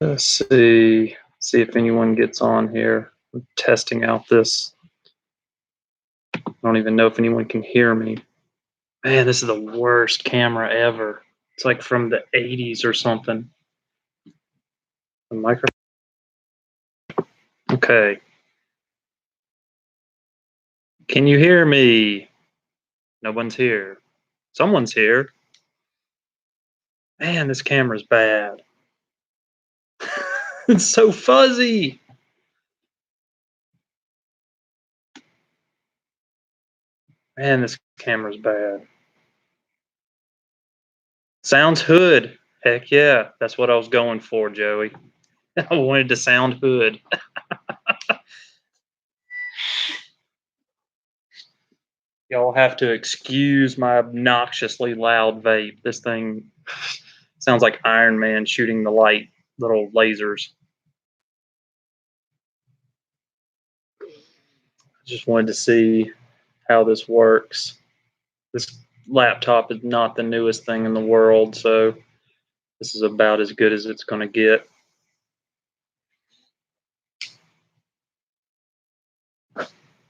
Let's see if anyone gets on here. I'm testing out this. I don't even know if anyone can hear me. Man, this is the worst camera ever. It's like from the 80s or something. The microphone. Okay. Can you hear me? No one's here. Someone's here. Man, this camera's bad. It's so fuzzy. Man, this camera's bad. Sounds hood. Heck yeah. That's what I was going for, Joey. I wanted to sound hood. Y'all have to excuse my obnoxiously loud vape. This thing sounds like Iron Man shooting the little lasers. I just wanted to see how this works. This laptop is not the newest thing in the world, so this is about as good as it's going to get.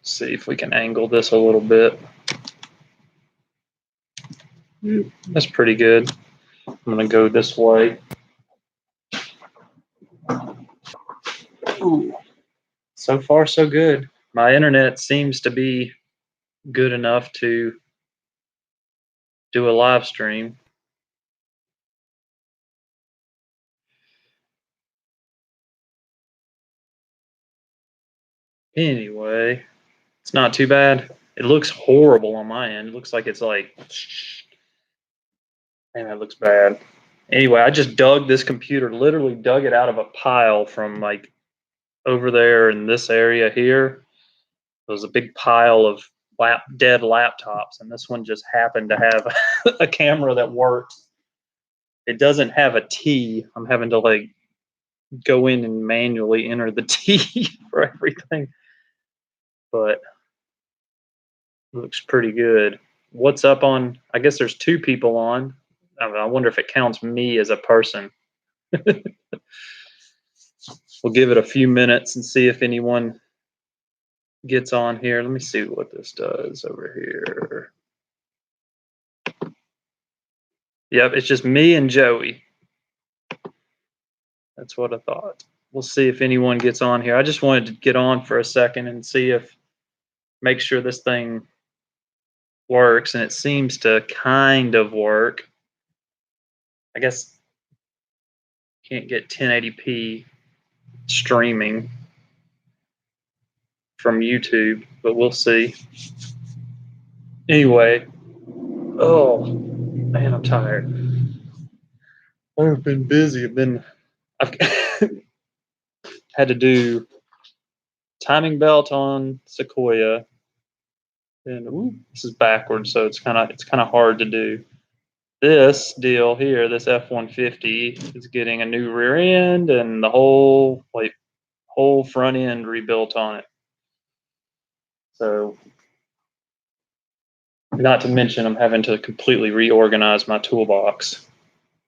See if we can angle this a little bit. That's pretty good. I'm going to go this way. Ooh. So far, so good. My internet seems to be good enough to do a live stream. Anyway, it's not too bad. It looks horrible on my end. It looks like it's like, man, that looks bad. Anyway, I just dug this computer, literally dug it out of a pile from like over there in this area here. There was a big pile of dead laptops, and this one just happened to have a camera that works. It doesn't have a T. I'm having to like go in and manually enter the T for everything, but it looks pretty good. What's up on? I guess there's two people on. I wonder if it counts me as a person. We'll give it a few minutes and see if anyone gets on here. Let me see what this does over here. Yep, it's just me and Joey. That's what I thought. We'll see if anyone gets on here. I just wanted to get on for a second and make sure this thing works, and it seems to kind of work. I guess can't get 1080p streaming from YouTube, but we'll see. Anyway, oh man, I'm tired. I've been busy. I've had to do timing belt on Sequoia, and this is backwards, so it's kind of hard to do. This deal here, this F-150, is getting a new rear end and the whole front end rebuilt on it. So, not to mention, I'm having to completely reorganize my toolbox.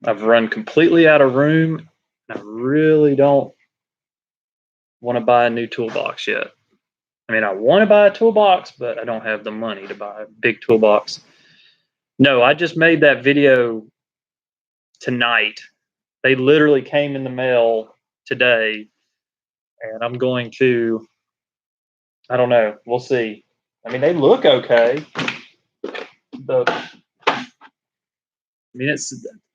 I've run completely out of room, and I really don't want to buy a new toolbox yet. I mean, I want to buy a toolbox, but I don't have the money to buy a big toolbox. No, I just made that video tonight. They literally came in the mail today, and I'm going to, I don't know, we'll see. I mean, they look okay.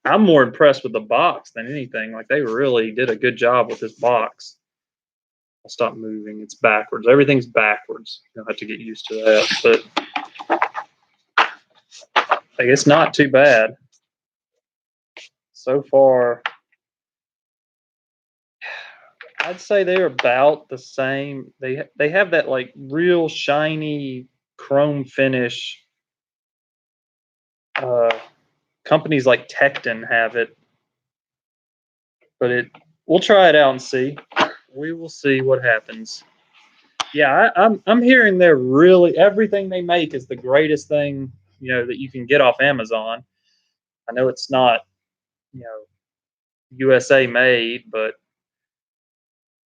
I'm more impressed with the box than anything. Like, they really did a good job with this box. I'll stop moving. It's backwards. Everything's backwards. You'll have to get used to that. But I guess not too bad. So far, I'd say they're about the same. They have that like real shiny chrome finish. Companies like Tecton have it, but we'll try it out and see. We will see what happens. Yeah, I'm hearing they're really, everything they make is the greatest thing, that you can get off Amazon. I know it's not, USA made, but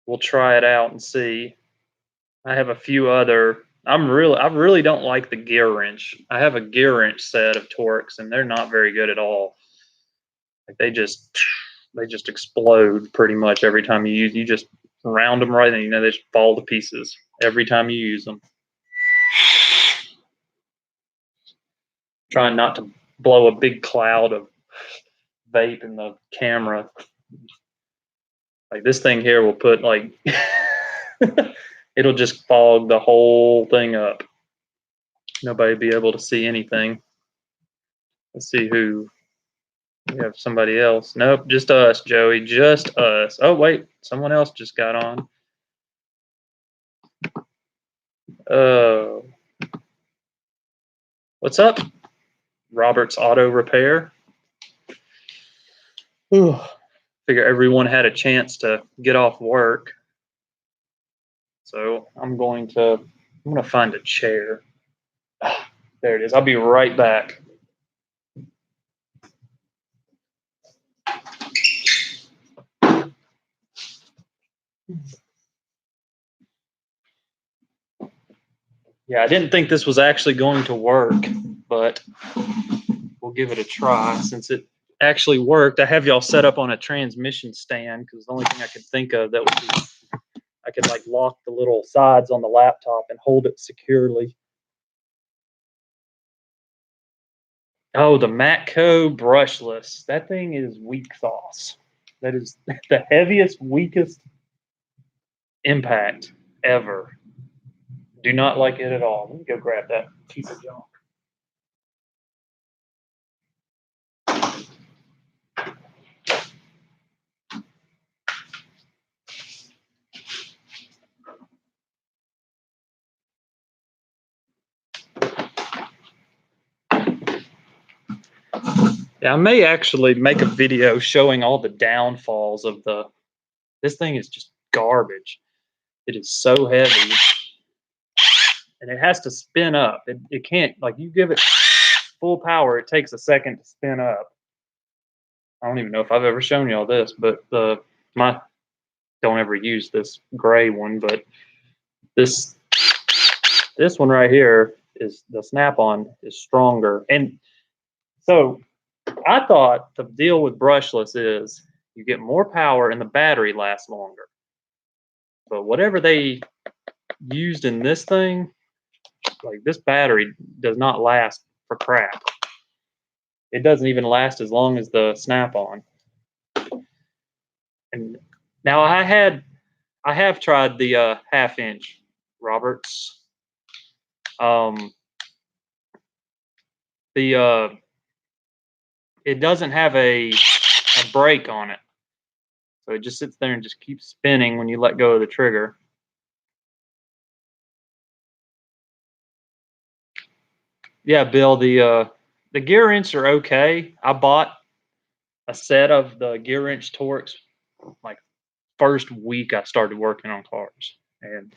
we'll try it out and see. I have a few other. I really don't like the gear wrench. I have a gear wrench set of Torx, and they're not very good at all. Like they just explode pretty much every time you use. You just round them right, and they just fall to pieces every time you use them. Trying not to blow a big cloud of vape in the camera. Like this thing here will put like it'll just fog the whole thing up. Nobody be able to see anything. Let's see who. We have somebody else. Nope, just us, Joey. Just us. Oh wait, someone else just got on. Oh, what's up? Robert's Auto Repair. Whew. Figure everyone had a chance to get off work. So I'm gonna find a chair. There it is. I'll be right back. Yeah, I didn't think this was actually going to work, but we'll give it a try since it actually worked. I have y'all set up on a transmission stand because the only thing I could think of that would be I could like lock the little sides on the laptop and hold it securely. Oh, the Matco brushless. That thing is weak sauce. That is the heaviest, weakest impact ever. Do not like it at all. Let me go grab that piece of junk. Yeah, I may actually make a video showing all the downfalls of the. This thing is just garbage. It is so heavy, and it has to spin up. It can't like you give it full power. It takes a second to spin up. I don't even know if I've ever shown y'all this, but my don't ever use this gray one, but this this one right here is the snap-on is stronger. And so I thought the deal with brushless is you get more power and the battery lasts longer. But whatever they used in this thing, like this battery does not last for crap. It doesn't even last as long as the snap-on. And now I have tried the half-inch Roberts. The it doesn't have a brake on it, so it just sits there and just keeps spinning when you let go of the trigger. Yeah, Bill, the gear wrench are okay. I bought a set of the gear wrench Torx like first week I started working on cars, and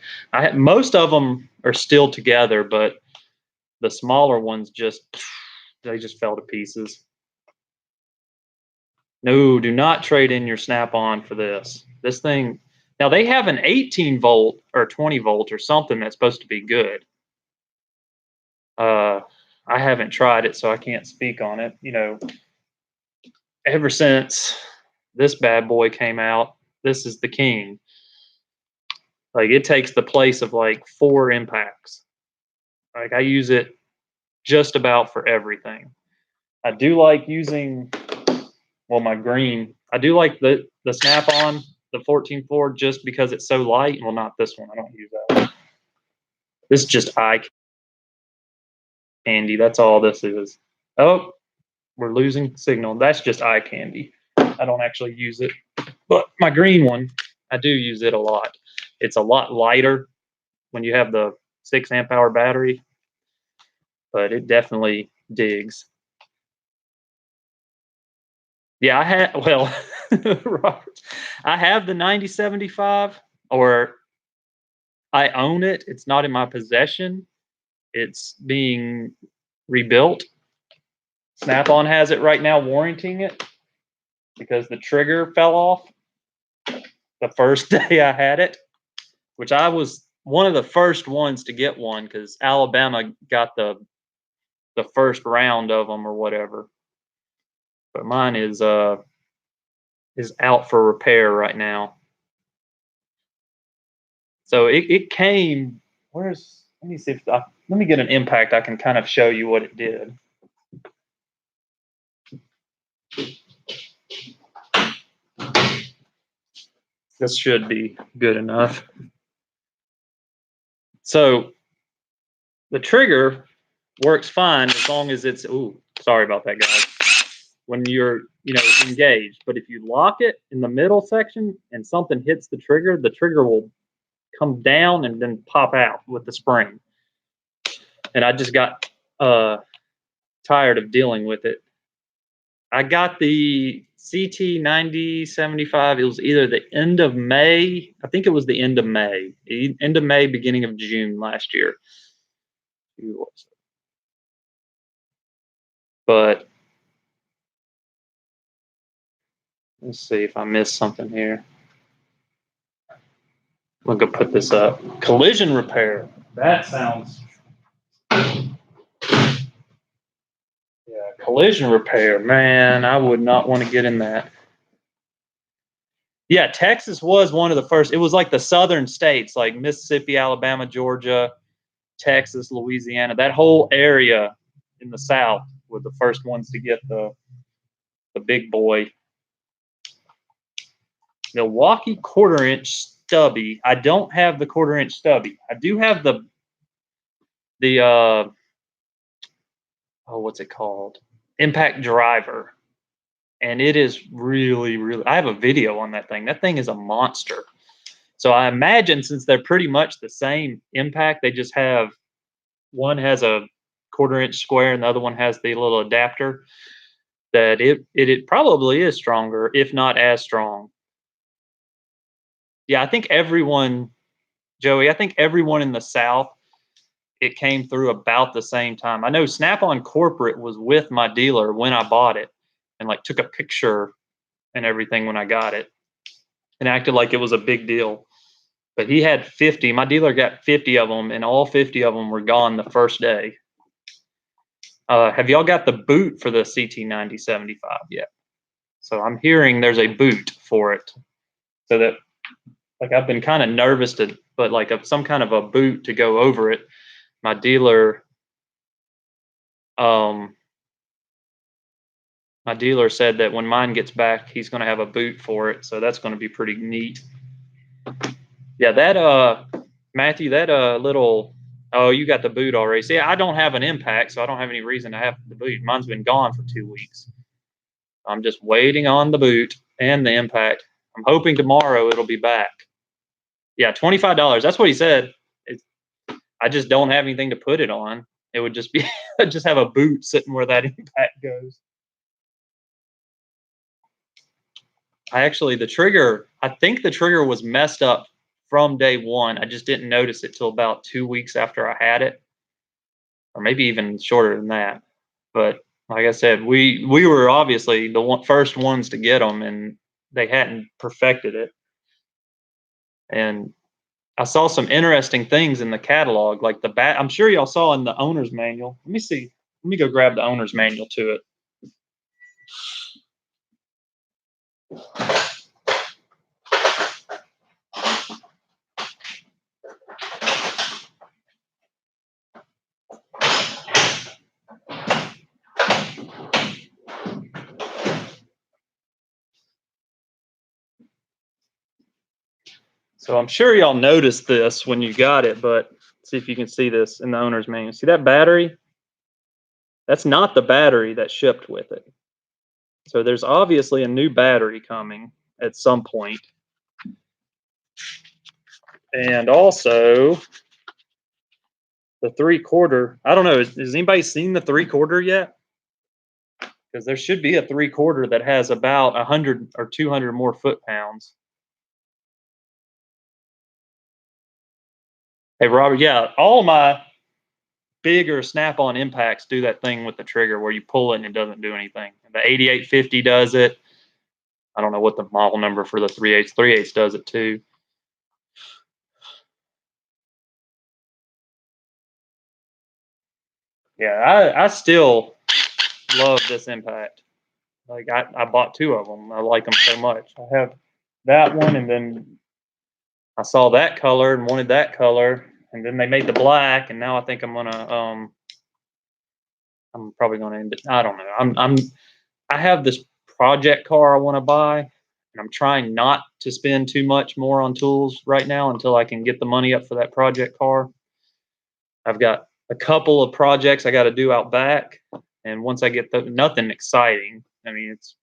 most of them are still together, but the smaller ones they just fell to pieces. No, do not trade in your snap-on for this. This thing, now they have an 18 volt or 20 volt or something that's supposed to be good. I haven't tried it, so I can't speak on it. You know, ever since this bad boy came out, this is the king. Like it takes the place of like 4 impacts. Like I use it just about for everything. I do like using my green. I do like the snap-on, the 14.4 just because it's so light. Well, not this one. I don't use that. This is just eye candy. That's all this is. Oh, we're losing signal. That's just eye candy. I don't actually use it. But my green one, I do use it a lot. It's a lot lighter when you have the 6 amp hour battery, but it definitely digs. Yeah, Robert, I have the 9075, or I own it. It's not in my possession. It's being rebuilt. Snap-on has it right now, warranting it because the trigger fell off. the first day I had it, which I was one of the first ones to get one because Alabama got the first round of them or whatever. But mine is out for repair right now. So it came. Where's? Let me see if let me get an impact. I can kind of show you what it did. This should be good enough. So the trigger works fine as long as it's. Ooh, sorry about that, guys. When you're engaged, but if you lock it in the middle section and something hits the trigger will come down and then pop out with the spring. And I just got tired of dealing with it. I got the CT 9075. It was either the end of May. I think it was the end of May, beginning of June last year. But let's see if I missed something here. I'm gonna put this up. Collision repair. That sounds. Yeah, collision repair. Man, I would not want to get in that. Yeah, Texas was one of the first. It was like the southern states, like Mississippi, Alabama, Georgia, Texas, Louisiana. That whole area in the South were the first ones to get the big boy Milwaukee quarter-inch stubby. I don't have the quarter-inch stubby. I do have the what's it called? Impact driver. And it is really, really. I have a video on that thing. That thing is a monster. So I imagine since they're pretty much the same impact, they just have one has a quarter-inch square and the other one has the little adapter. That it probably is stronger, if not as strong. Yeah, I think everyone, Joey. I think everyone in the South, it came through about the same time. I know Snap-on Corporate was with my dealer when I bought it, and like took a picture and everything when I got it, and acted like it was a big deal. But he had 50. My dealer got 50 of them, and all 50 of them were gone the first day. Have y'all got the boot for the CT 9075 yet? So I'm hearing there's a boot for it. So that, like, I've been kind of nervous to, but like some kind of a boot to go over it. My dealer, my dealer said that when mine gets back, he's going to have a boot for it. So that's going to be pretty neat. Yeah, that Matthew, that little. Oh, you got the boot already. See, I don't have an impact, so I don't have any reason to have the boot. Mine's been gone for 2 weeks. I'm just waiting on the boot and the impact. I'm hoping tomorrow it'll be back. Yeah, $25. That's what he said. I just don't have anything to put it on. It would just be just have a boot sitting where that impact goes. The trigger, I think the trigger was messed up from day one. I just didn't notice it till about 2 weeks after I had it, or maybe even shorter than that. But like I said, we were obviously the first ones to get them, and they hadn't perfected it. And I saw some interesting things in the catalog, like the bat. I'm sure y'all saw in the owner's manual. Let me see. Let me go grab the owner's manual to it. So I'm sure y'all noticed this when you got it, but see if you can see this in the owner's manual. See that battery? That's not the battery that shipped with it. So there's obviously a new battery coming at some point. And also the 3/4. I don't know. Has anybody seen the 3/4 yet? Because there should be a 3/4 that has about 100 or 200 more foot-pounds. Hey, Robert, yeah, all my bigger Snap-on impacts do that thing with the trigger where you pull it and it doesn't do anything. The 8850 does it. I don't know what the model number for the 3/8. 3/8 does it too. Yeah, I still love this impact. Like I bought two of them. I like them so much. I have that one, and then I saw that color and wanted that color, and then they made the black, and now I think I'm probably gonna end it. I don't know. I have this project car I want to buy, and I'm trying not to spend too much more on tools right now until I can get the money up for that project car. I've got a couple of projects I got to do out back, and once I get nothing exciting. I mean, it's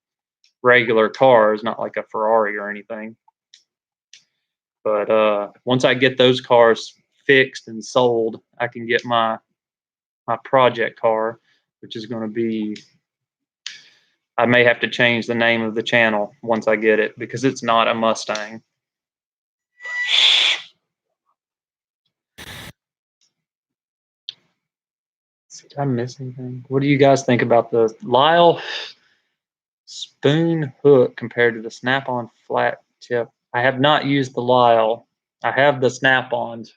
regular cars, not like a Ferrari or anything. But once I get those cars fixed and sold, I can get my project car, which is going to be. I may have to change the name of the channel once I get it because it's not a Mustang. Did I miss anything? What do you guys think about the Lyle spoon hook compared to the Snap-on flat tip? I have not used the Lyle. I have the Snap-ons,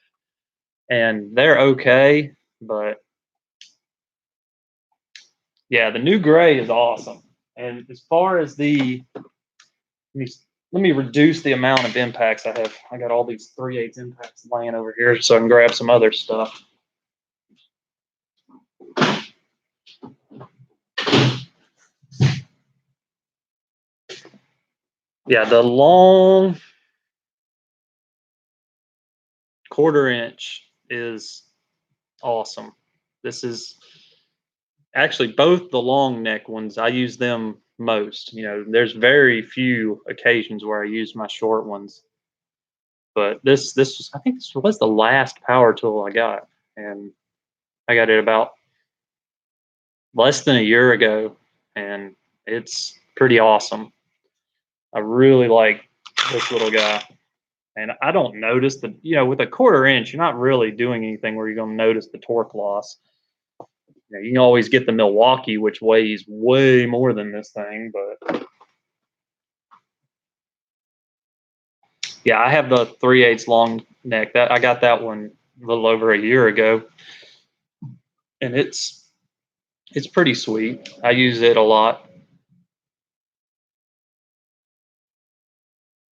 and they're okay, but yeah, the new gray is awesome. And as far as let me, let me reduce the amount of impacts I have. I got all these 3/8 impacts laying over here so I can grab some other stuff. Yeah, the long 1/4 inch is awesome. This is actually both the long neck ones. I use them most. There's very few occasions where I use my short ones. But this was, I think this was the last power tool I got, and I got it about less than a year ago, and it's pretty awesome. I really like this little guy. And I don't notice with a 1/4 inch, you're not really doing anything where you're going to notice the torque loss. You can always get the Milwaukee, which weighs way more than this thing, but yeah, I have the 3/8 long neck. That I got that one a little over a year ago, and it's pretty sweet. I use it a lot.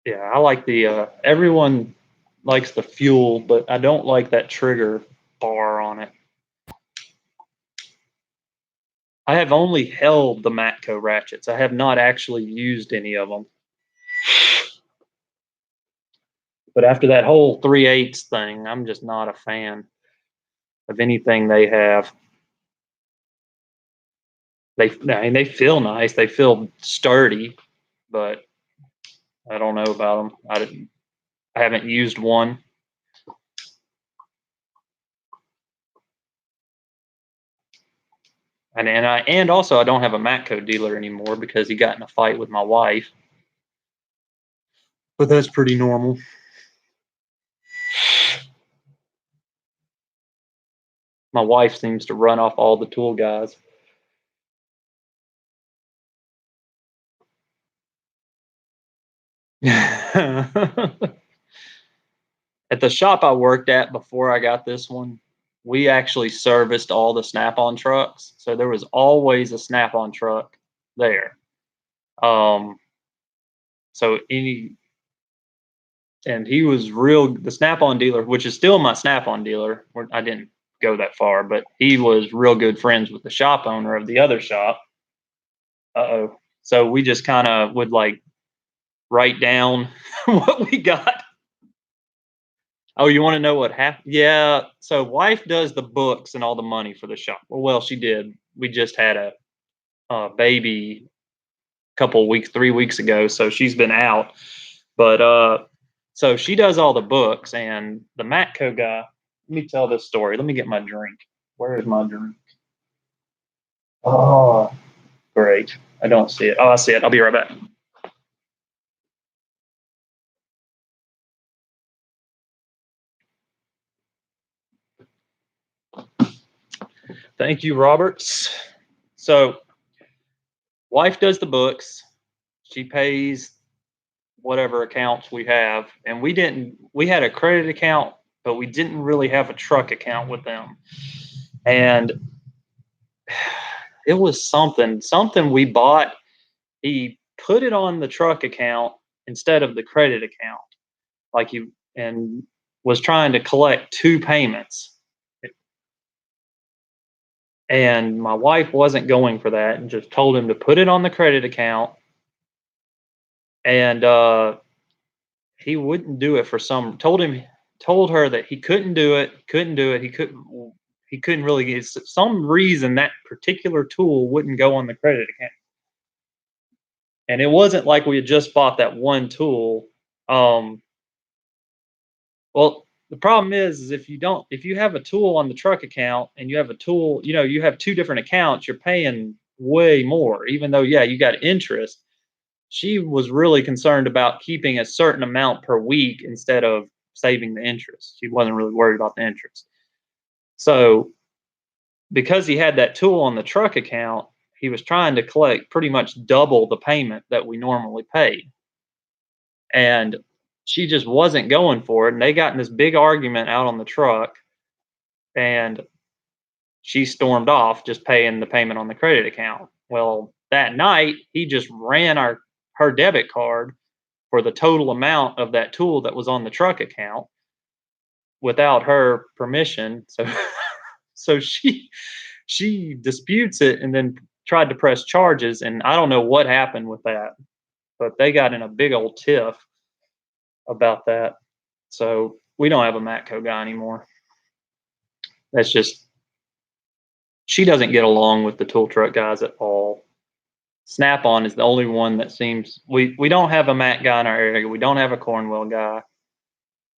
Yeah, I like everyone likes the fuel, but I don't like that trigger bar on it. I have only held the Matco ratchets. I have not actually used any of them. But after that whole 3/8 thing, I'm just not a fan of anything they have. I mean, they feel nice. They feel sturdy, but I don't know about them. I haven't used one. And also I don't have a Matco dealer anymore because he got in a fight with my wife. But that's pretty normal. My wife seems to run off all the tool guys. At the shop I worked at before I got this one, we actually serviced all the Snap-on trucks. So there was always a Snap-on truck there. Um, so and he was the Snap-on dealer, which is still my Snap-on dealer. I didn't go that far, but he was real good friends with the shop owner of the other shop. Uh-oh. So we just kind of would like write down what we got. Oh, you want to know what happened? Yeah. So wife does the books and all the money for the shop. Well, she did. We just had a baby a couple weeks, 3 weeks ago, so she's been out. But so she does all the books, and the Matco guy. Let me tell this story. Let me get my drink. Where is my drink? Oh, great. I don't see it. Oh, I see it. I'll be right back. Thank you, Roberts. So wife does the books. She pays whatever accounts we have, and we had a credit account, but we didn't really have a truck account with them. And it was something we bought. He put it on the truck account instead of the credit account, like you and was trying to collect two payments. And my wife wasn't going for that and just told him to put it on the credit account. And he wouldn't do it for some told her that he couldn't do it, he couldn't really get some reason that particular tool wouldn't go on the credit account. And it wasn't like we had just bought that one tool. Um, well, the problem is if you have a tool on the truck account and you have a tool, you have two different accounts, you're paying way more, even though, yeah, you got interest. She was really concerned about keeping a certain amount per week instead of saving the interest. She wasn't really worried about the interest. So, because he had that tool on the truck account, he was trying to collect pretty much double the payment that we normally pay. And she just wasn't going for it. And they got in this big argument out on the truck, and she stormed off just paying the payment on the credit account. Well, that night, he just ran her debit card for the total amount of that tool that was on the truck account without her permission. So so she disputes it and then tried to press charges, and I don't know what happened with that, but they got in a big old tiff about that. So we don't have a Matco guy anymore. That's just she doesn't get along with the tool truck guys at all. Snap On is the only one that seems we don't have a Mac guy in our area. We don't have a Cornwell guy.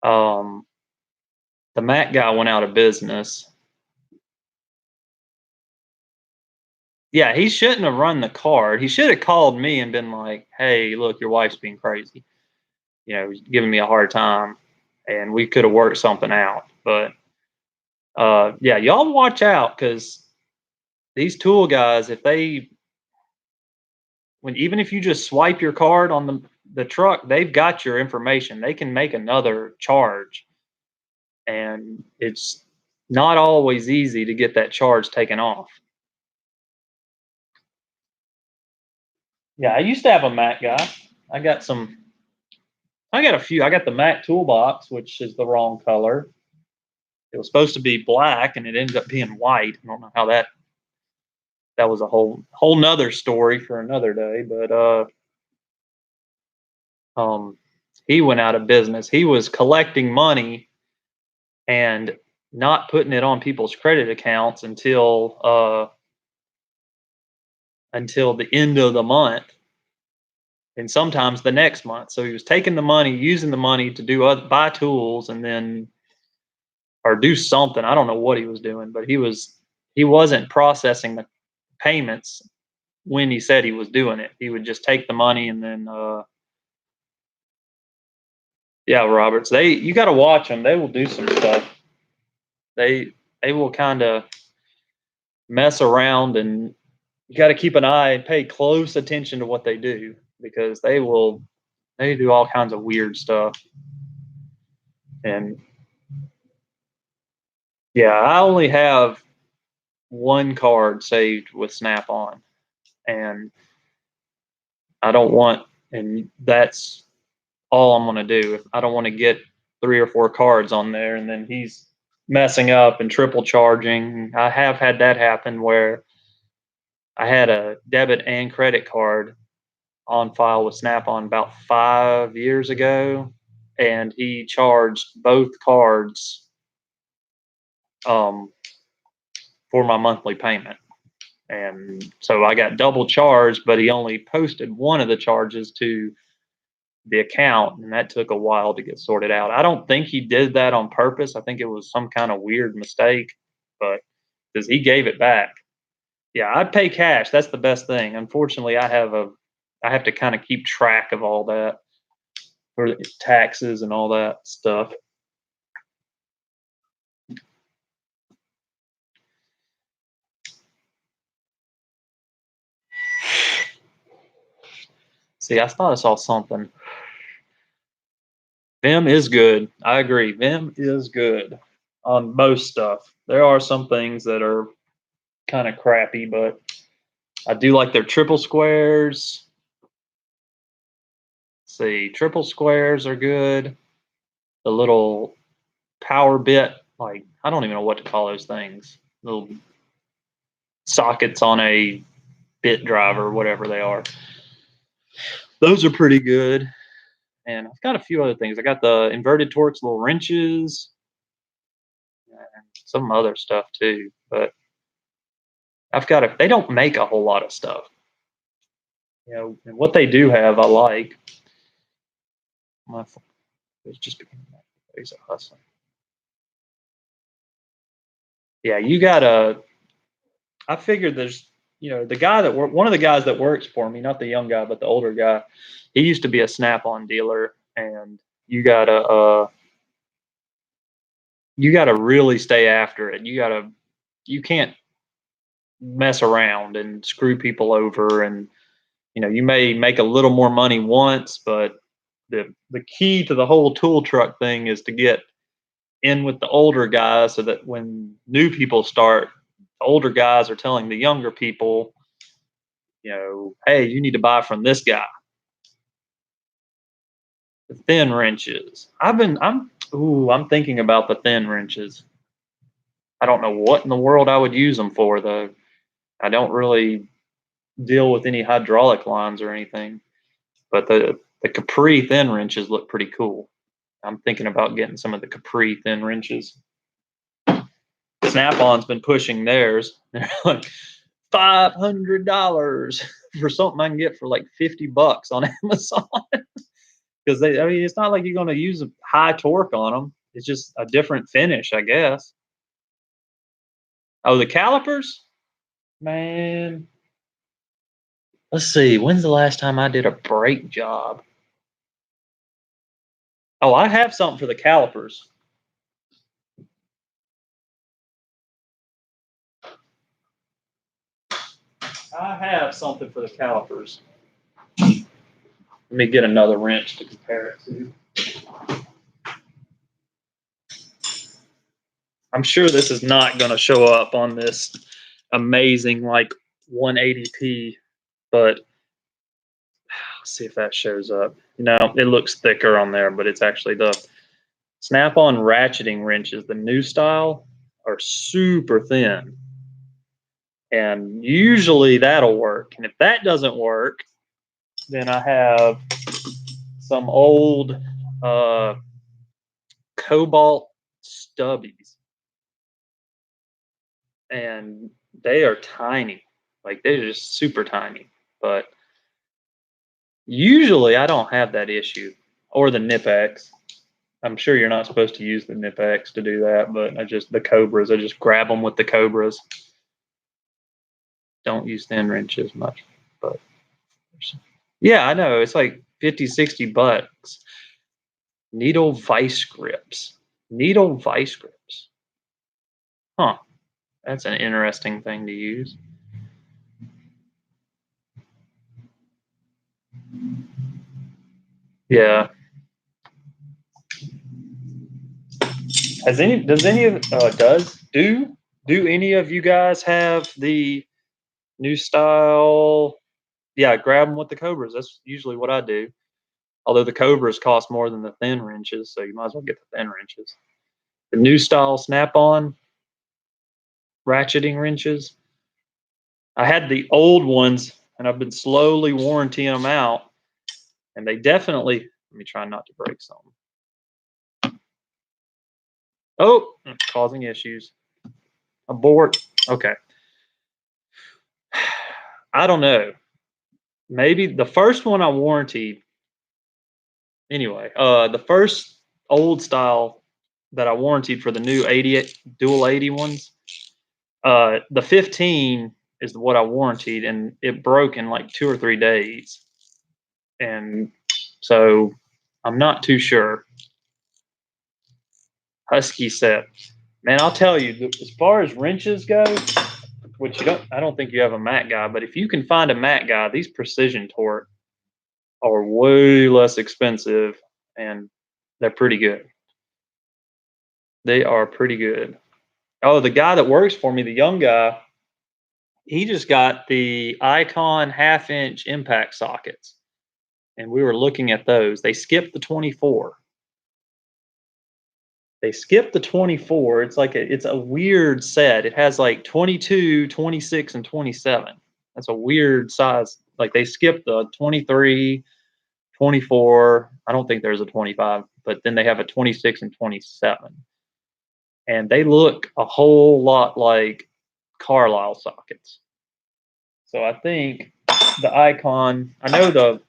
Um, the Mac guy went out of business. Yeah, he shouldn't have run the card. He should have called me and been like, "Hey, look, your wife's being crazy. Giving me a hard time, and we could have worked something out." But yeah, y'all watch out because these tool guys, if they when even if you just swipe your card on the truck, they've got your information. They can make another charge, and it's not always easy to get that charge taken off. Yeah, I used to have a Mac guy. I got some. I got a few. I got the Mac toolbox, which is the wrong color. It was supposed to be black, and it ended up being white. I don't know how that was a whole nother story for another day. But um, he went out of business. He was collecting money and not putting it on people's credit accounts until the end of the month, and sometimes the next month. So he was taking the money, using the money to buy tools, and then or do something. I don't know what he was doing, but he wasn't processing the payments when he said he was doing it. He would just take the money and then yeah, Roberts. You got to watch them. They will do some stuff. They will kind of mess around, and you got to keep an eye and pay close attention to what they do because they do all kinds of weird stuff. And yeah, I only have one card saved with Snap On, and I don't want, and that's all I'm going to do. I don't want to get three or four cards on there and then he's messing up and triple charging. I have had that happen where I had a debit and credit card on file with Snap On about 5 years ago, and he charged both cards um, for my monthly payment. And so I got double charged, but he only posted one of the charges to the account, and that took a while to get sorted out. I don't think he did that on purpose. I think it was some kind of weird mistake, but because he gave it back. Yeah, I'd pay cash. That's the best thing. Unfortunately, I have to kind of keep track of all that for the taxes and all that stuff. See, I thought I saw something. Vim is good. I agree. Vim is good on most stuff. There are some things that are kind of crappy, but I do like their triple squares. See, triple squares are good. The little power bit, like I don't even know what to call those things. Little sockets on a bit driver, whatever they are. Those are pretty good. And I've got a few other things. I got the inverted Torx little wrenches and some other stuff too. But they don't make a whole lot of stuff. You know, and what they do have, I like. My it's just he's a hustler. Yeah, you gotta. I figured there's, the guy one of the guys that works for me, not the young guy, but the older guy. He used to be a Snap-on dealer, and you gotta really stay after it. You can't mess around and screw people over, and you may make a little more money once, but the key to the whole tool truck thing is to get in with the older guys so that when new people start, the older guys are telling the younger people, hey, you need to buy from this guy. The thin wrenches. I'm thinking about the thin wrenches. I don't know what in the world I would use them for though. I don't really deal with any hydraulic lines or anything, but the Capri thin wrenches look pretty cool. I'm thinking about getting some of the Capri thin wrenches. Snap-on's been pushing theirs. They're like $500 for something I can get for like $50 on Amazon. Because it's not like you're going to use a high torque on them. It's just a different finish, I guess. Oh, the calipers, man. Let's see. When's the last time I did a brake job? Oh, I have something for the calipers. I have something for the calipers. Let me get another wrench to compare it to. I'm sure this is not going to show up on this amazing like 180p, but let's see if that shows up. No, it looks thicker on there, but it's actually the Snap-on ratcheting wrenches, the new style, are super thin. And usually that'll work. And if that doesn't work, then I have some old Cobalt stubbies. And they are tiny. Like they're just super tiny. But usually I don't have that issue. Or the Nip-X. I'm sure you're not supposed to use the Nip-X to do that, but the Cobras, I just grab them with the Cobras. Don't use thin wrenches much, but yeah, I know. It's like 50, $60. Needle vice grips. Needle vice grips. Huh. That's an interesting thing to use. Yeah. Do any of you guys have the new style? Yeah, grab them with the Cobras. That's usually what I do. Although the Cobras cost more than the thin wrenches, so you might as well get the thin wrenches. The new style Snap-on ratcheting wrenches. I had the old ones, and I've been slowly warrantying them out, and they definitely. Let me try not to break something. Oh, it's causing issues. Abort. Okay. I don't know. Maybe the first one I warranted. Anyway, the first old style that I warranted for the new 80 dual 80 ones, the 15 is what I warranted, and it broke in like 2 or 3 days. And so I'm not too sure. Husky set. Man, I'll tell you, as far as wrenches go, which I don't think you have a Mac guy, but if you can find a Mac guy, these Precision Torque are way less expensive, and they're pretty good. They are pretty good. Oh, the guy that works for me, the young guy, he just got the Icon half-inch impact sockets, and we were looking at those. They skipped the 24. They skipped the 24. It's a weird set. It has like 22, 26, and 27. That's a weird size. Like they skipped the 23, 24. I don't think there's a 25, but then they have a 26 and 27. And they look a whole lot like Carlisle sockets. So I think the Icon, I know the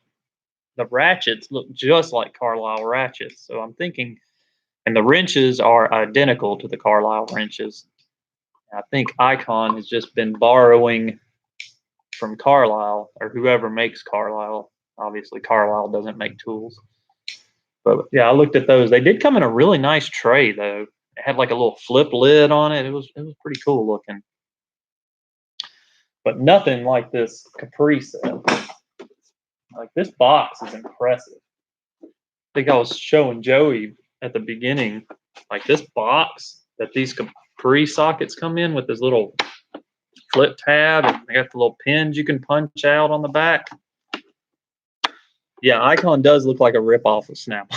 ratchets look just like Carlisle ratchets. So I'm thinking, and the wrenches are identical to the Carlisle wrenches. I think Icon has just been borrowing from Carlisle or whoever makes Carlisle. Obviously, Carlisle doesn't make tools. But yeah, I looked at those. They did come in a really nice tray though. It had like a little flip lid on it. It was pretty cool looking. But nothing like this Capri set. Like this box is impressive. I think I was showing Joey at the beginning, like this box that these Capri sockets come in with this little flip tab, and they got the little pins you can punch out on the back. Yeah, Icon does look like a ripoff of Snap.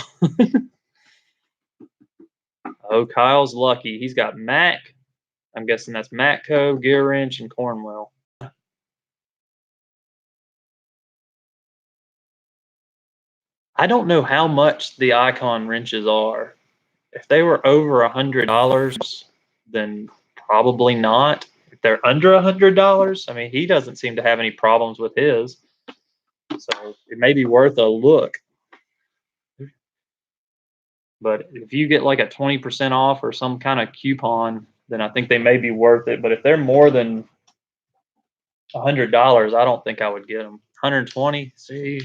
Oh, Kyle's lucky. He's got Mac. I'm guessing that's Matco, Gear Wrench, and Cornwell. I don't know how much the Icon wrenches are. If they were over $100, then probably not. If they're under $100, I mean, he doesn't seem to have any problems with his, so it may be worth a look. But if you get like a 20% off or some kind of coupon, then I think they may be worth it. But if they're more than $100, I don't think I would get them. 120, see,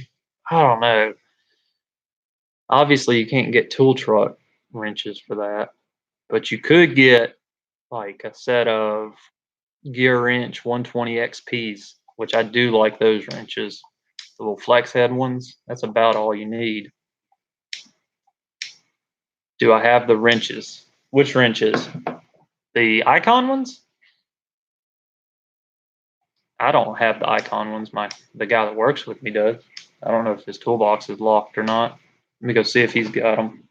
I don't know. Obviously, you can't get tool truck wrenches for that, but you could get like a set of Gear Wrench 120 XPs, which I do like those wrenches. The little flex head ones, that's about all you need. Do I have the wrenches? Which wrenches? The Icon ones? I don't have the Icon ones. The guy that works with me does. I don't know if his toolbox is locked or not. Let me go see if he's got them.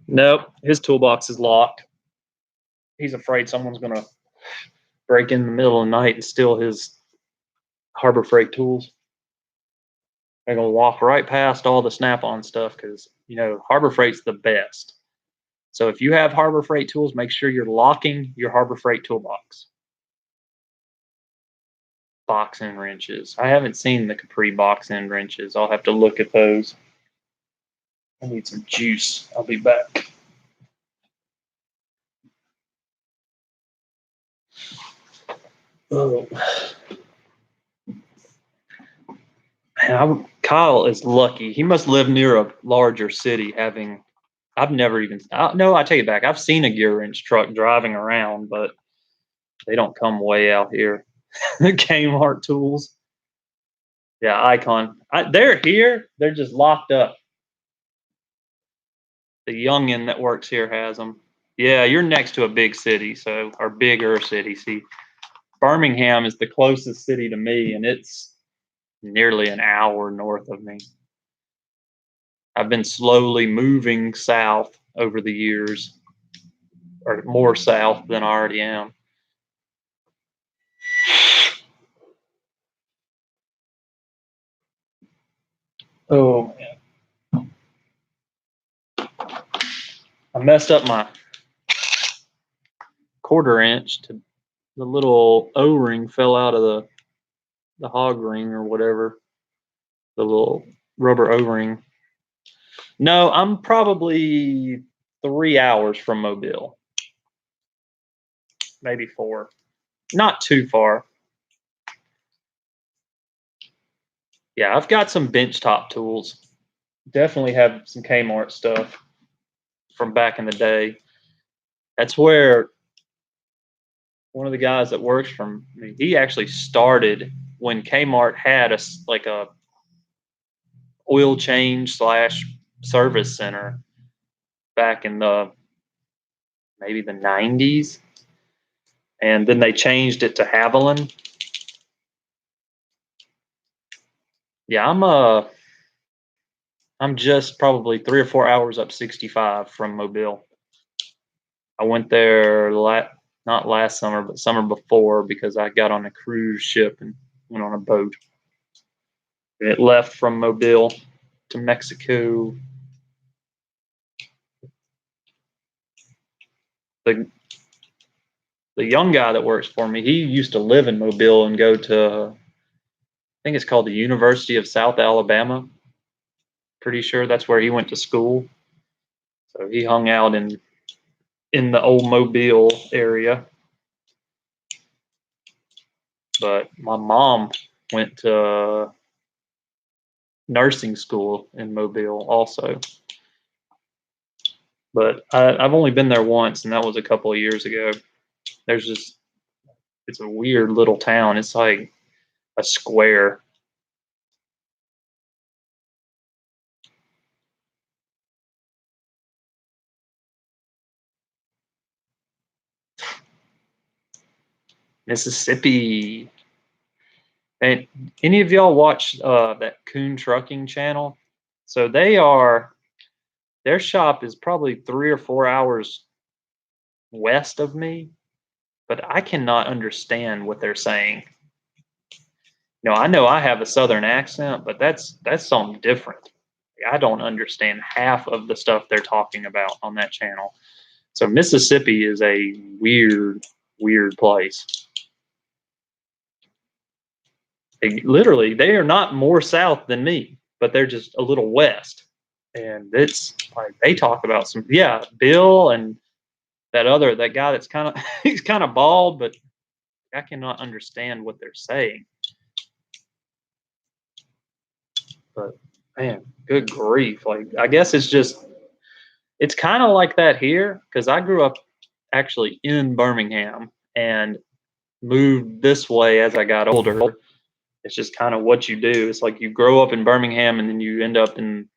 Nope, his toolbox is locked. He's afraid someone's going to break in the middle of the night and steal his Harbor Freight tools. They're going to walk right past all the Snap-on stuff because, Harbor Freight's the best. So if you have Harbor Freight tools, make sure you're locking your Harbor Freight toolbox. Box end wrenches. I haven't seen the Capri box end wrenches. I'll have to look at those. I need some juice. I'll be back. Oh. Man, Kyle is lucky. He must live near a larger city. I've never even. No, I take it back. I've seen a gear wrench truck driving around, but they don't come way out here. Kmart tools. Yeah, Icon. They're here. They're just locked up. The youngin that works here has them. Yeah, you're next to a big city, or bigger city. See, Birmingham is the closest city to me, and it's nearly an hour north of me. I've been slowly moving south over the years, or more south than I already am. Oh man, I messed up my quarter inch. The little O-ring fell out of the hog ring or whatever. The little rubber O-ring. No, I'm probably 3 hours from Mobile. Maybe 4. Not too far. Yeah, I've got some benchtop tools definitely have some Kmart stuff from back in the day. That's where one of the guys that works from me, he actually started when Kmart had like a oil change slash service center back in the maybe the 90s, and then they changed it to Haviland. Yeah, I'm just probably 3 or 4 hours up 65 from Mobile. I went there not last summer, but summer before because I got on a cruise ship and went on a boat. It left from Mobile to Mexico. The the young guy that works for me, he used to live in Mobile and go to, I think it's called the University of South Alabama. Pretty sure that's where he went to school. So he hung out in the old Mobile area. But my mom went to nursing school in Mobile also. But I've only been there once, and that was a couple of years ago. There's just, it's a weird little town. It's like a square. Mississippi. And any of y'all watch that Coon Trucking channel? So their shop is probably 3 or 4 hours west of me, but I cannot understand what they're saying. I know I have a southern accent, but that's something different. I don't understand half of the stuff they're talking about on that channel. So Mississippi is a weird, weird place. They are not more south than me, but they're just a little west. And it's like they talk about some, yeah, Bill and that guy that's kind of he's kind of bald, but I cannot understand what they're saying. But man, good grief! Like I guess it's kind of like that here because I grew up actually in Birmingham and moved this way as I got older. It's just kind of what you do. It's like you grow up in Birmingham and then you end up in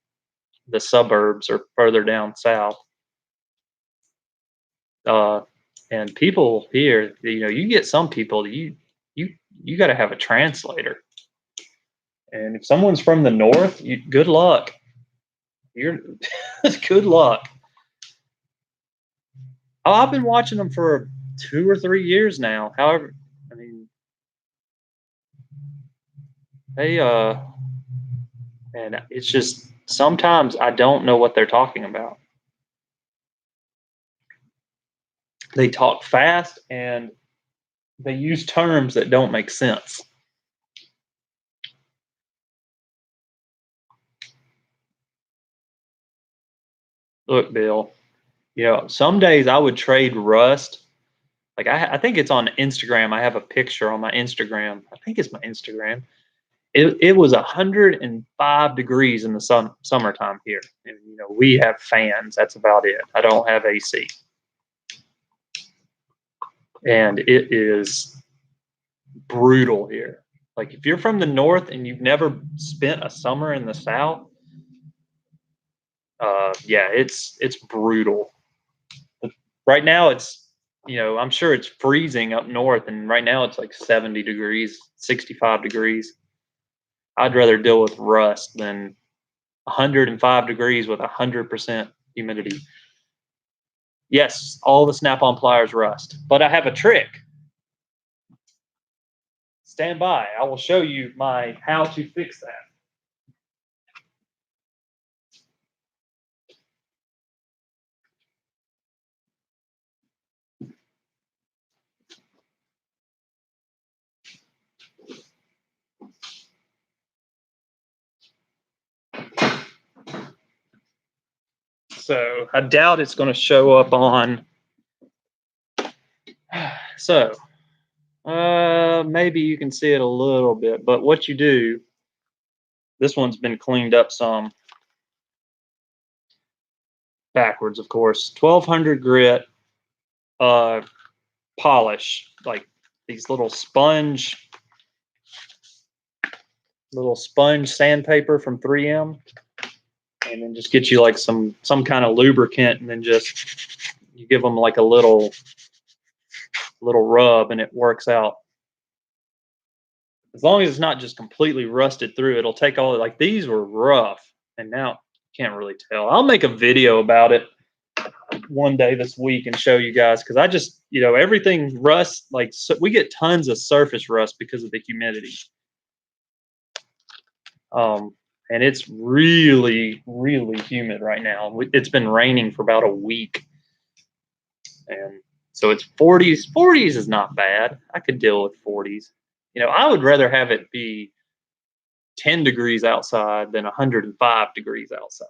the suburbs or further down south. Uh, and people here, you get some people you got to have a translator. And if someone's from the north, good luck. You're good luck. Oh, I've been watching them for 2 or 3 years now. However, I mean, they and it's just sometimes I don't know what they're talking about. They talk fast and they use terms that don't make sense. Look, Bill, some days I would trade rust. Like I think it's on Instagram. I have a picture on my Instagram. I think it's my Instagram. It was 105 degrees in the summertime here, and we have fans. That's about it. I don't have AC, and it is brutal here. Like if you're from the north and you've never spent a summer in the south, yeah, it's brutal. Right now it's I'm sure it's freezing up north, and right now it's like 70 degrees, 65 degrees. I'd rather deal with rust than 105 degrees with 100% humidity. Yes, all the snap-on pliers rust, but I have a trick. Stand by. I will show you my how to fix that. So I doubt it's going to show up on. So maybe you can see it a little bit, but what you do, this one's been cleaned up some. backwards, of course. 1200 grit polish, like these little sponge sandpaper from 3M, and then just get you like some kind of lubricant, and then just you give them like a little rub, and it works out. As long as it's not just completely rusted through, it'll take all like these were rough, and now can't really tell. I'll make a video about it one day this week and show you guys, because I just, everything rust, like, so we get tons of surface rust because of the humidity. And it's really, really humid right now. It's been raining for about a week, and so it's 40s. 40s is not bad. I could deal with 40s. I would rather have it be 10 degrees outside than 105 degrees outside.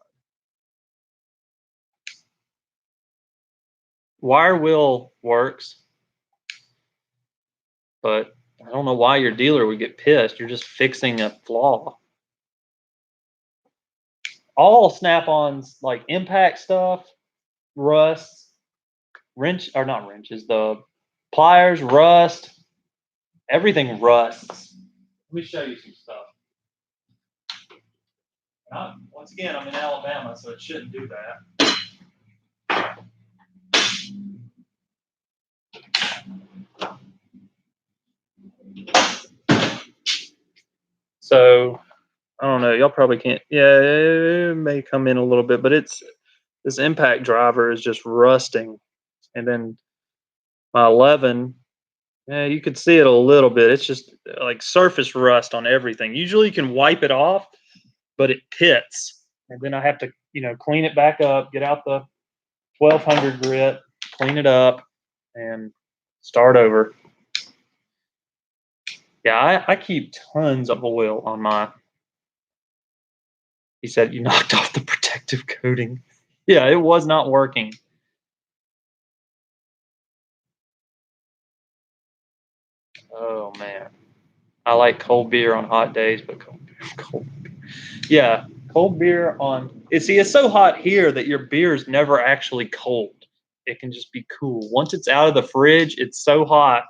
Wire wheel works, but I don't know why your dealer would get pissed. You're just fixing a flaw. All snap-ons, like impact stuff, rusts, or not wrenches, the pliers rust, everything rusts. Let me show you some stuff. Once again, I'm in Alabama, so it shouldn't do that. So I don't know. Y'all probably can't. Yeah, it may come in a little bit, but this impact driver is just rusting. And then my 11, yeah, you could see it a little bit. It's just like surface rust on everything. Usually you can wipe it off, but it pits. And then I have to, clean it back up, get out the 1200 grit, clean it up, and start over. Yeah, I keep tons of oil on my. He said, you knocked off the protective coating. Yeah, it was not working. Oh, man. I like cold beer on hot days, but cold beer. Yeah, cold beer on. It's so hot here that your beer is never actually cold. It can just be cool. Once it's out of the fridge, it's so hot.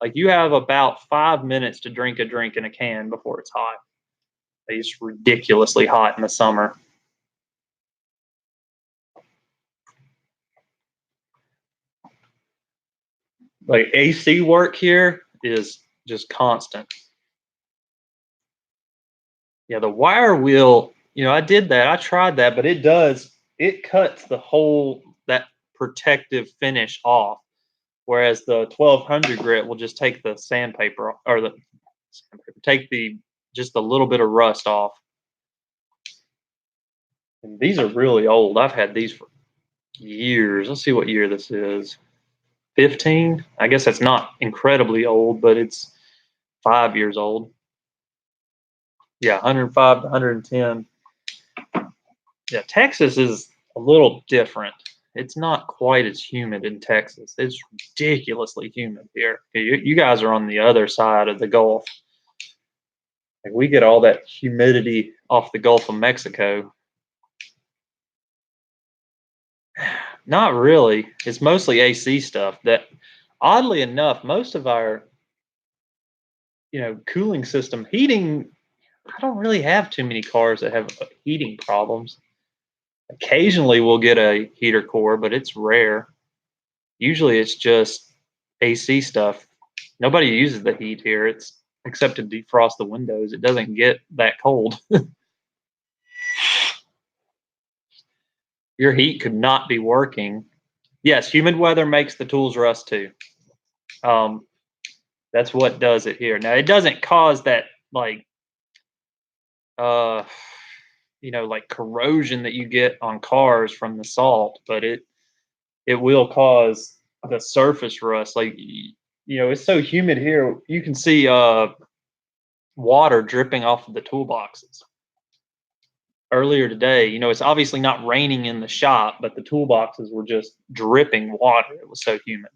Like you have about 5 minutes to drink a drink in a can before it's hot. It's ridiculously hot in the summer. Like AC work here is just constant. Yeah, the wire wheel, I did that. I tried that, but it cuts that protective finish off. Whereas the 1200 grit will just take the sandpaper or take just a little bit of rust off. And these are really old. I've had these for years. Let's see what year this is. 15. I guess that's not incredibly old, but it's 5 years old. Yeah, 105 to 110. Yeah, Texas is a little different. It's not quite as humid in Texas. It's ridiculously humid here. You guys are on the other side of the Gulf. Like we get all that humidity off the Gulf of Mexico. Not really. It's mostly AC stuff. That, oddly enough, most of our, cooling system, heating. I don't really have too many cars that have heating problems. Occasionally, we'll get a heater core, but it's rare. Usually, it's just AC stuff. Nobody uses the heat here. It's except to defrost the windows. It doesn't get that cold. Your heat could not be working. Yes, humid weather makes the tools rust too. That's what does it here. Now it doesn't cause that like like corrosion that you get on cars from the salt, but it will cause the surface rust. Like it's so humid here, you can see water dripping off of the toolboxes. Earlier today, it's obviously not raining in the shop, but the toolboxes were just dripping water. It was so humid.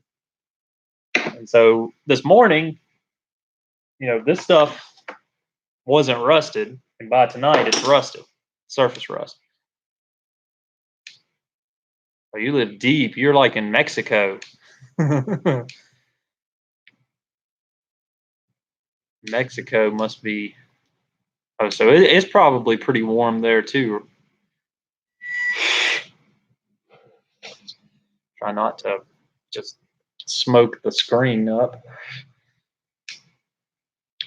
And so this morning, this stuff wasn't rusted, and by tonight it's rusted, surface rust. Oh, you live deep. You're like in Mexico. Mexico must be. Oh, so it's probably pretty warm there too. Try not to just smoke the screen up.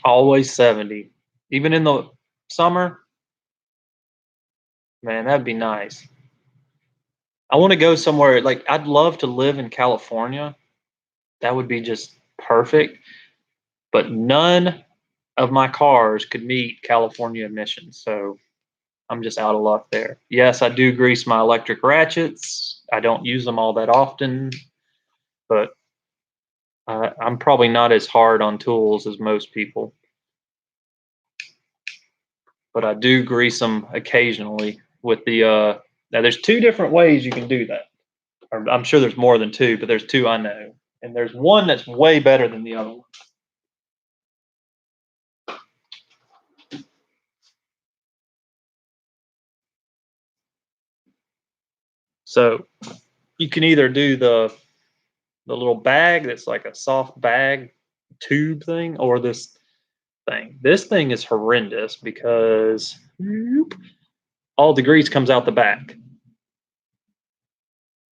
Always 70. Even in the summer, man, that'd be nice. I want to go somewhere like I'd love to live in California. That would be just perfect. But none of my cars could meet California emissions. So I'm just out of luck there. Yes, I do grease my electric ratchets. I don't use them all that often, but I'm probably not as hard on tools as most people. But I do grease them occasionally with the. Now, there's two different ways you can do that. Or I'm sure there's more than two, but there's two I know, and there's one that's way better than the other one. So you can either do the little bag that's like a soft bag tube thing, or this thing. This thing is horrendous because all the grease comes out the back.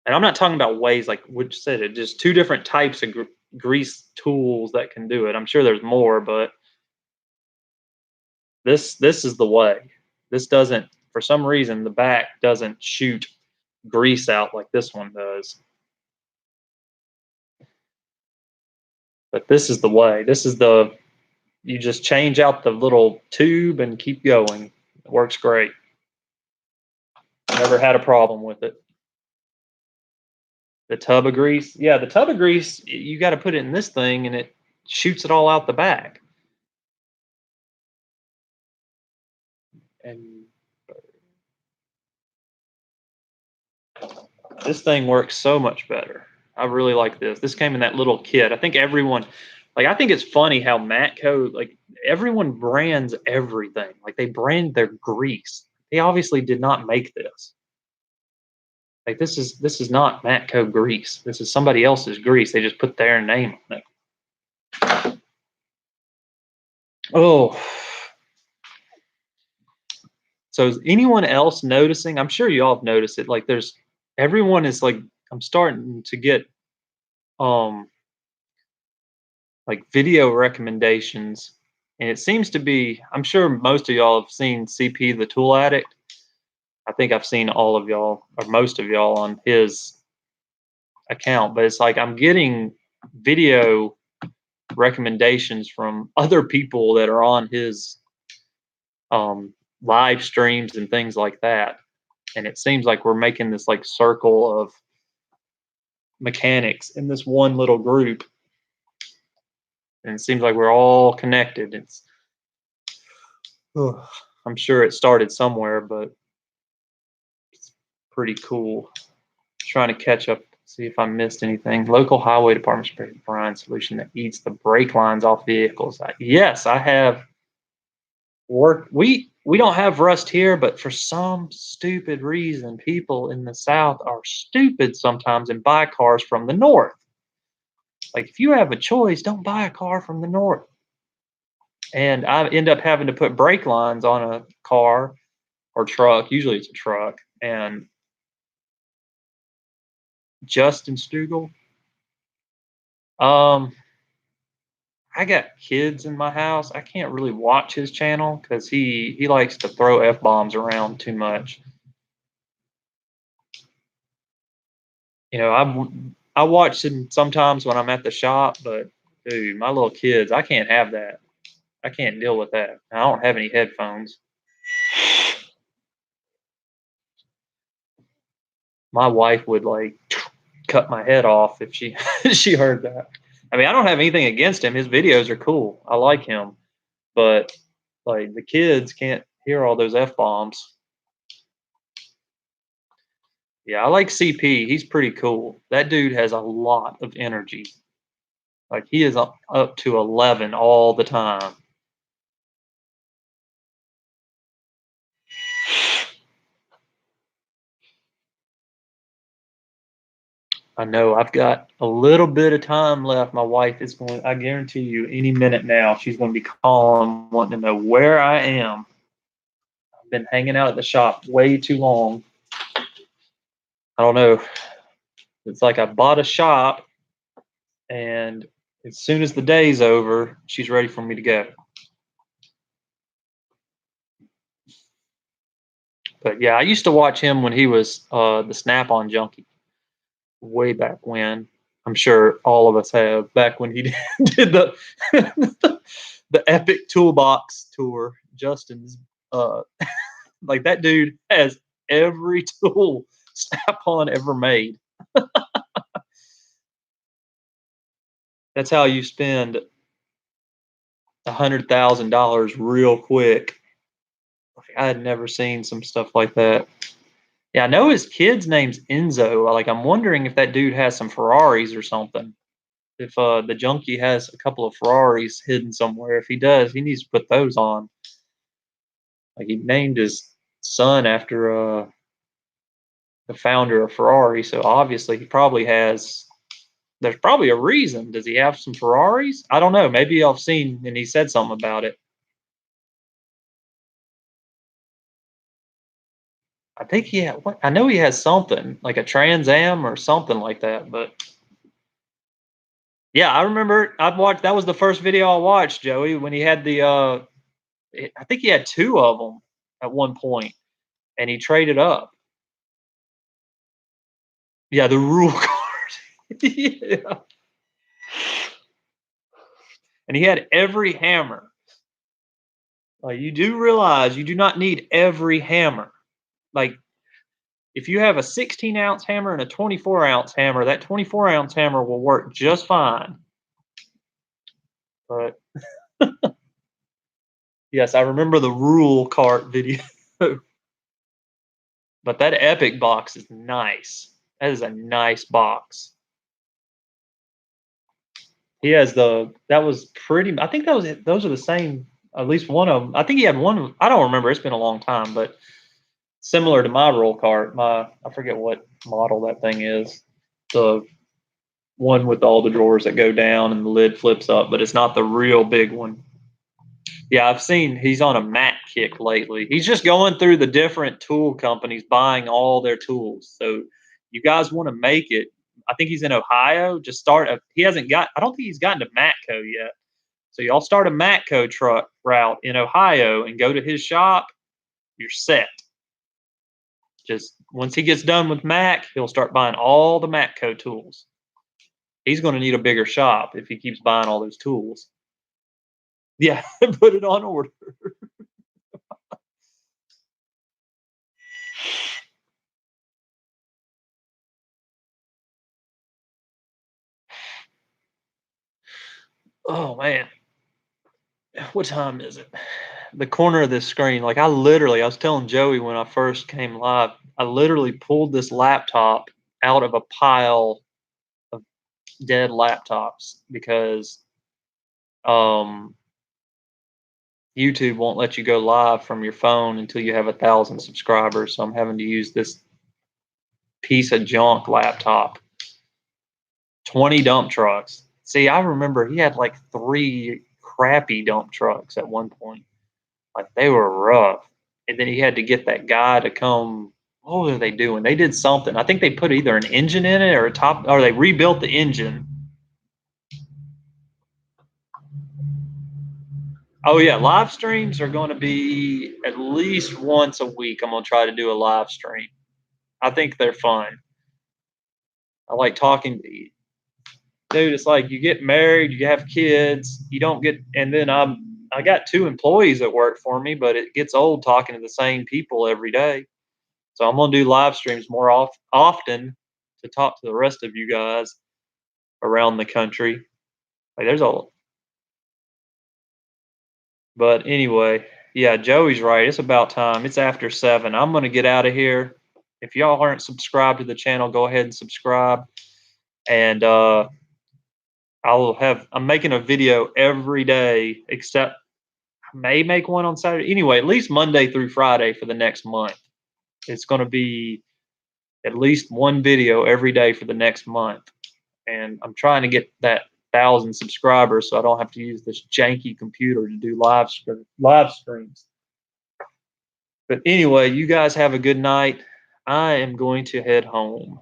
And I'm not talking about ways like which said it, just two different types of grease tools that can do it. I'm sure there's more, but this is the way. This doesn't, for some reason, the back doesn't shoot grease out like this one does. But this is the way. This is the, you just change out the little tube and keep going. It works great. Never had a problem with it. The tub of grease, yeah, the tub of grease, you got to put it in this thing and it shoots it all out the back. And this thing works so much better. I really like this. This came in that little kit. I think everyone, like, I think it's funny how Matco, like, everyone brands everything. Like, they brand their grease. They obviously did not make this. Like, this is not Matco grease. This is somebody else's grease. They just put their name on it. Oh, so is anyone else noticing? I'm sure you all have noticed it. Like, there's everyone is like, I'm starting to get um like video recommendations, and it seems to be. I'm sure most of y'all have seen CP the Tool Addict. I think I've seen all of y'all or most of y'all on his account, but it's like I'm getting video recommendations from other people that are on his um, live streams and things like that. And it seems like we're making this like circle of mechanics in this one little group, and it seems like we're all connected. It's, ugh, I'm sure it started somewhere, but it's pretty cool. Trying to catch up, see if I missed anything. Local highway department spray brine solution that eats the brake lines off vehicles. Yes, I have worked. We don't have rust here, but for some stupid reason, people in the South are stupid sometimes and buy cars from the North. Like, if you have a choice, don't buy a car from the North. And I end up having to put brake lines on a car or truck. Usually it's a truck. And Justin Stugel, um, I got kids in my house. I can't really watch his channel because he likes to throw f bombs around too much. You know, I watch him sometimes when I'm at the shop, but dude, my little kids, I can't have that. I can't deal with that. I don't have any headphones. My wife would like cut my head off if she she heard that. I mean, I don't have anything against him. His videos are cool. I like him, but like the kids can't hear all those f bombs. Yeah, I like CP. He's pretty cool. That dude has a lot of energy. Like he is up to 11 all the time. I know I've got a little bit of time left. My wife is going, I guarantee you, any minute now, she's going to be calling, wanting to know where I am. I've been hanging out at the shop way too long. I don't know. It's like I bought a shop, and as soon as the day's over, she's ready for me to go. But yeah, I used to watch him when he was the Snap-on junkie way back when. I'm sure all of us have back when he did the the epic toolbox tour. Justin's like that dude has every tool Snap-on ever made. That's how you spend $100,000 real quick. I had never seen some stuff like that. Yeah, I know his kid's name's Enzo. Like, I'm wondering if that dude has some Ferraris or something. If the junkie has a couple of Ferraris hidden somewhere. If he does, he needs to put those on. Like, he named his son after the founder of Ferrari, so obviously he probably has. There's probably a reason. Does he have some Ferraris? I don't know. Maybe I've seen and he said something about it. I think he had. I know he has something like a Trans Am or something like that. But yeah, I remember I've watched. That was the first video I watched, Joey, when he had the. I think he had two of them at one point, and he traded up. Yeah, the rule card. Yeah, and he had every hammer. Like you do realize you do not need every hammer. Like if you have a 16-ounce hammer and a 24-ounce hammer, that 24-ounce hammer will work just fine. But yes, I remember the rule cart video. But that Epic box is nice. That is a nice box. He has that was pretty. I think that was those are the same. At least one of them. I think he had one. I don't remember. It's been a long time, but similar to my roll cart. I forget what model that thing is. The one with all the drawers that go down and the lid flips up, but it's not the real big one. Yeah, I've seen he's on a Mac kick lately. He's just going through the different tool companies, buying all their tools. So you guys want to make it. I think he's in Ohio. Just start he hasn't got I don't think he's gotten to Matco yet. So y'all start a Matco truck route in Ohio and go to his shop, you're set. Just once he gets done with Mac, he'll start buying all the Matco tools. He's going to need a bigger shop if he keeps buying all those tools. Yeah, put it on order. Oh man, what time is it? The corner of this screen. Like I was telling Joey when I first came live, I literally pulled this laptop out of a pile of dead laptops because um, YouTube won't let you go live from your phone until you have 1,000 subscribers. So I'm having to use this piece of junk laptop. 20 dump trucks. See, I remember he had like 3 crappy dump trucks at one point. Like they were rough. And then he had to get that guy to come. What were they doing? They did something. I think they put either an engine in it or they rebuilt the engine. Oh yeah, live streams are going to be at least once a week. I'm going to try to do a live stream. I think they're fun. I like talking to you. Dude, it's like you get married, you have kids, you don't get, and then I got 2 employees that work for me, but it gets old talking to the same people every day. So I'm gonna do live streams more often to talk to the rest of you guys around the country. Like there's a, but anyway, yeah, Joey's right. It's about time. It's after 7. I'm gonna get out of here. If y'all aren't subscribed to the channel, go ahead and subscribe. And I'm making a video every day except I may make one on Saturday. Anyway, at least Monday through Friday for the next month. It's going to be at least one video every day for the next month. And I'm trying to get that 1,000 subscribers so I don't have to use this janky computer to do live streams. But anyway, you guys have a good night. I am going to head home.